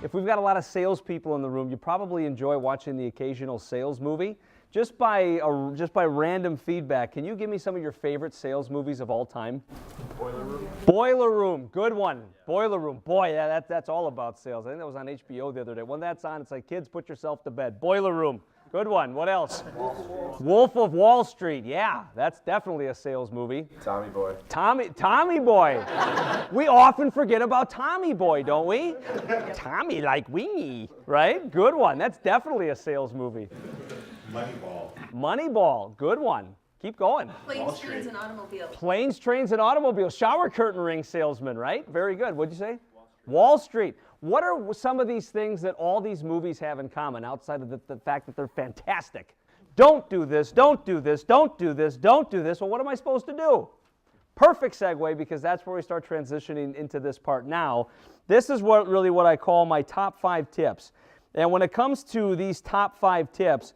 If we've got a lot of salespeople in the room, you probably enjoy watching the occasional sales movie. Just by random feedback, can you give me some of your favorite sales movies of all time? Boiler Room. Boiler Room, good one. Boiler Room, boy, yeah, that's all about sales. I think that was on HBO the other day. When that's on, it's like, kids, put yourself to bed. Boiler Room, good one. What else? Wolf of Wall Street, yeah, that's definitely a sales movie. Tommy Boy. Tommy Boy. We often forget about Tommy Boy, don't we? Tommy like we, right? Good one. That's definitely a sales movie. Moneyball. Moneyball, good one. Keep going. Planes, Trains, and Automobiles. Planes, Trains, and Automobiles. Shower curtain ring salesman, right? Very good. What'd you say? Wall Street. What are some of these things that all these movies have in common outside of the fact that they're fantastic? Don't do this, don't do this, don't do this, don't do this. Well, what am I supposed to do? Perfect segue, because that's where we start transitioning into this part now. This is what I call my top 5 tips. And when it comes to these top 5 tips,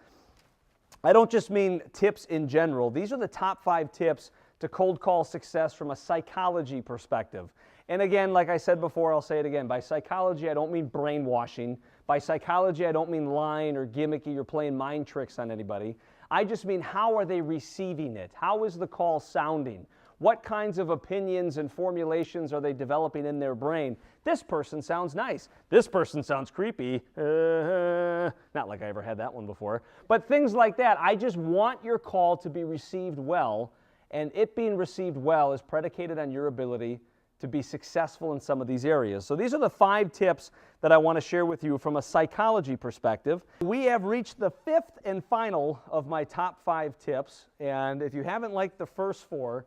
I don't just mean tips in general. These are the top 5 tips to cold call success from a psychology perspective. And again, like I said before, I'll say it again. By psychology, I don't mean brainwashing. By psychology, I don't mean lying or gimmicky or playing mind tricks on anybody. I just mean, how are they receiving it? How is the call sounding? What kinds of opinions and formulations are they developing in their brain? This person sounds nice. This person sounds creepy. Not like I ever had that one before. But things like that. I just want your call to be received well, and it being received well is predicated on your ability to be successful in some of these areas. So these are the 5 tips that I want to share with you from a psychology perspective. We have reached the 5th and final of my top 5 tips, and if you haven't liked the first 4,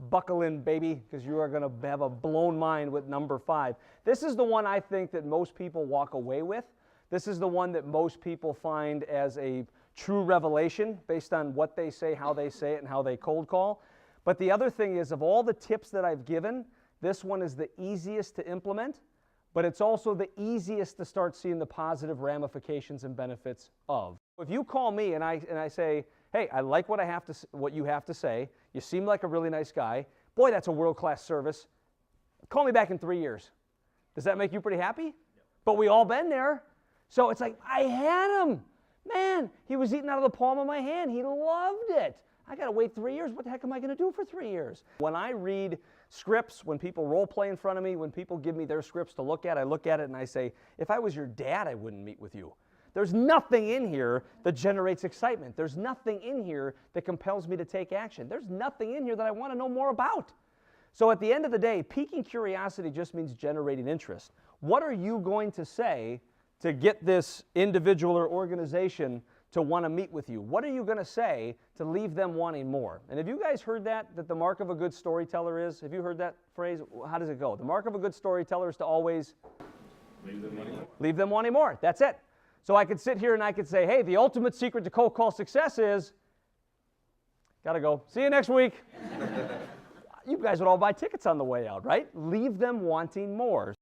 buckle in, baby, because you are going to have a blown mind with number 5. This is the one I think that most people walk away with. This is the one that most people find as a true revelation based on what they say, how they say it, and how they cold call. But the other thing is, of all the tips that I've given, this one is the easiest to implement, but it's also the easiest to start seeing the positive ramifications and benefits of. If you call me and I say, hey, I like what you have to say. You seem like a really nice guy. Boy, that's a world-class service. Call me back in 3 years. Does that make you pretty happy? Yep. But we all been there. So it's like, I had him. Man, he was eating out of the palm of my hand. He loved it. I got to wait 3 years. What the heck am I going to do for 3 years? When I read scripts, when people role play in front of me, when people give me their scripts to look at, I look at it and I say, if I was your dad, I wouldn't meet with you. There's nothing in here that generates excitement. There's nothing in here that compels me to take action. There's nothing in here that I want to know more about. So at the end of the day, piquing curiosity just means generating interest. What are you going to say to get this individual or organization to want to meet with you? What are you going to say to leave them wanting more? And have you guys heard that the mark of a good storyteller is? Have you heard that phrase? How does it go? The mark of a good storyteller is to always leave them wanting more. That's it. So I could sit here and I could say, hey, the ultimate secret to cold call success is, gotta go. See you next week. You guys would all buy tickets on the way out, right? Leave them wanting more.